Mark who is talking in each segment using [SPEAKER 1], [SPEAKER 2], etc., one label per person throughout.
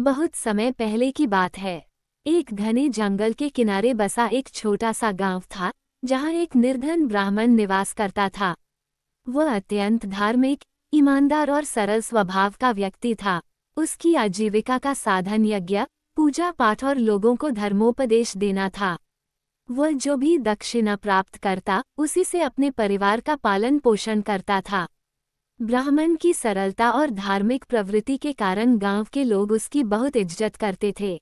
[SPEAKER 1] बहुत समय पहले की बात है। एक घने जंगल के किनारे बसा एक छोटा सा गांव था, जहां एक निर्धन ब्राह्मण निवास करता था। वह अत्यंत धार्मिक, ईमानदार और सरल स्वभाव का व्यक्ति था। उसकी आजीविका का साधन यज्ञ, पूजा पाठ और लोगों को धर्मोपदेश देना था। वह जो भी दक्षिणा प्राप्त करता, उसी से अपने परिवार का पालन पोषण करता था। ब्राह्मण की सरलता और धार्मिक प्रवृत्ति के कारण गांव के लोग उसकी बहुत इज्जत करते थे।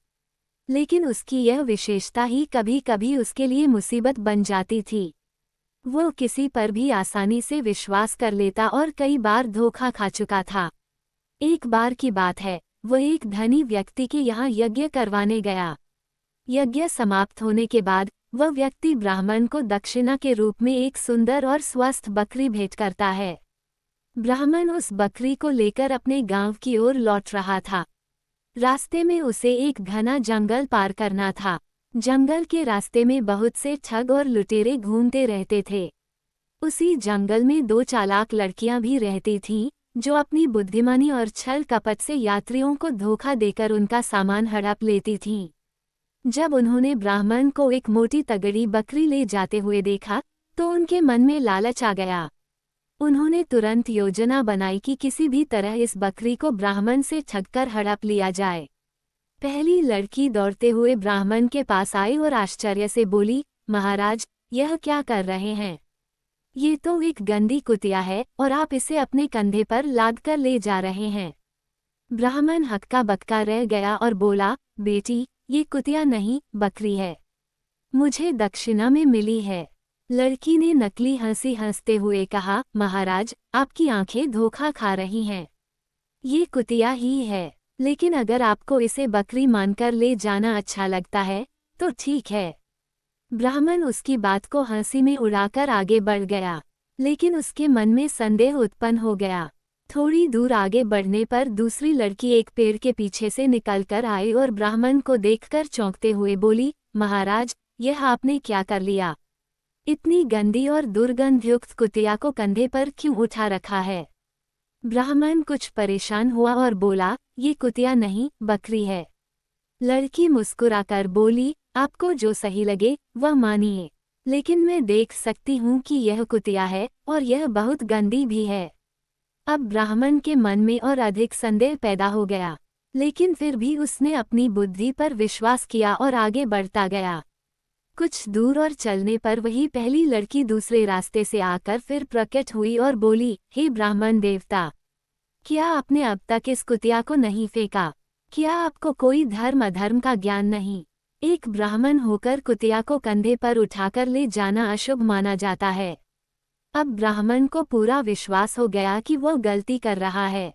[SPEAKER 1] लेकिन उसकी यह विशेषता ही कभी कभी उसके लिए मुसीबत बन जाती थी। वो किसी पर भी आसानी से विश्वास कर लेता और कई बार धोखा खा चुका था। एक बार की बात है, वह एक धनी व्यक्ति के यहाँ यज्ञ करवाने गया। यज्ञ समाप्त होने के बाद वह व्यक्ति ब्राह्मण को दक्षिणा के रूप में एक सुंदर और स्वस्थ बकरी भेंट करता है। ब्राह्मण उस बकरी को लेकर अपने गांव की ओर लौट रहा था। रास्ते में उसे एक घना जंगल पार करना था। जंगल के रास्ते में बहुत से ठग और लुटेरे घूमते रहते थे। उसी जंगल में दो चालाक लड़कियां भी रहती थीं, जो अपनी बुद्धिमानी और छल कपट से यात्रियों को धोखा देकर उनका सामान हड़प लेती थीं। जब उन्होंने ब्राह्मण को एक मोटी तगड़ी बकरी ले जाते हुए देखा, तो उनके मन में लालच आ गया। उन्होंने तुरंत योजना बनाई कि किसी भी तरह इस बकरी को ब्राह्मण से ठगकर हड़प लिया जाए। पहली लड़की दौड़ते हुए ब्राह्मण के पास आई और आश्चर्य से बोली, महाराज, यह क्या कर रहे हैं? ये तो एक गंदी कुतिया है और आप इसे अपने कंधे पर लादकर ले जा रहे हैं। ब्राह्मण हक्का बक्का रह गया और बोला, बेटी, ये कुतिया नहीं, बकरी है। मुझे दक्षिणा में मिली है। लड़की ने नकली हंसी हंसते हुए कहा, महाराज, आपकी आंखें धोखा खा रही हैं। ये कुतिया ही है, लेकिन अगर आपको इसे बकरी मानकर ले जाना अच्छा लगता है, तो ठीक है। ब्राह्मण उसकी बात को हंसी में उड़ाकर आगे बढ़ गया, लेकिन उसके मन में संदेह उत्पन्न हो गया। थोड़ी दूर आगे बढ़ने पर दूसरी लड़की एक पेड़ के पीछे से निकलकर आई और ब्राह्मण को देखकर चौंकते हुए बोली, महाराज, यह आपने क्या कर लिया? इतनी गंदी और दुर्गंधयुक्त कुतिया को कंधे पर क्यों उठा रखा है? ब्राह्मण कुछ परेशान हुआ और बोला, ये कुतिया नहीं, बकरी है। लड़की मुस्कुराकर बोली, आपको जो सही लगे वह मानिए, लेकिन मैं देख सकती हूँ कि यह कुतिया है और यह बहुत गंदी भी है। अब ब्राह्मण के मन में और अधिक संदेह पैदा हो गया, लेकिन फिर भी उसने अपनी बुद्धि पर विश्वास किया और आगे बढ़ता गया। कुछ दूर और चलने पर वही पहली लड़की दूसरे रास्ते से आकर फिर प्रकट हुई और बोली, हे ब्राह्मण देवता, क्या आपने अब तक इस कुतिया को नहीं फेंका? क्या आपको कोई धर्म अधर्म का ज्ञान नहीं? एक ब्राह्मण होकर कुतिया को कंधे पर उठाकर ले जाना अशुभ माना जाता है। अब ब्राह्मण को पूरा विश्वास हो गया कि वह गलती कर रहा है।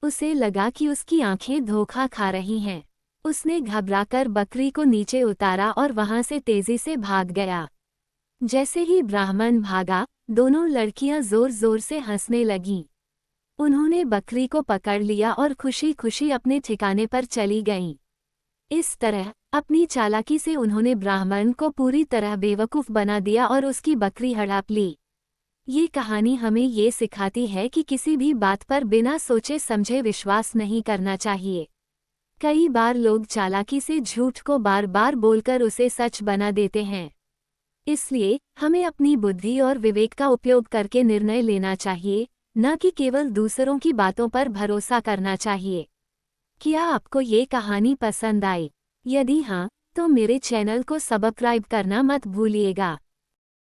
[SPEAKER 1] उसे लगा कि उसकी आंखें धोखा खा रही हैं। उसने घबराकर बकरी को नीचे उतारा और वहां से तेजी से भाग गया। जैसे ही ब्राह्मण भागा, दोनों लड़कियां जोर जोर से हंसने लगीं। उन्होंने बकरी को पकड़ लिया और खुशी खुशी अपने ठिकाने पर चली गईं। इस तरह अपनी चालाकी से उन्होंने ब्राह्मण को पूरी तरह बेवकूफ़ बना दिया और उसकी बकरी हड़प ली। ये कहानी हमें ये सिखाती है कि किसी भी बात पर बिना सोचे समझे विश्वास नहीं करना चाहिए। कई बार लोग चालाकी से झूठ को बार बार बोलकर उसे सच बना देते हैं। इसलिए हमें अपनी बुद्धि और विवेक का उपयोग करके निर्णय लेना चाहिए, न कि केवल दूसरों की बातों पर भरोसा करना चाहिए। क्या आपको ये कहानी पसंद आई? यदि हाँ, तो मेरे चैनल को सब्सक्राइब करना मत भूलिएगा।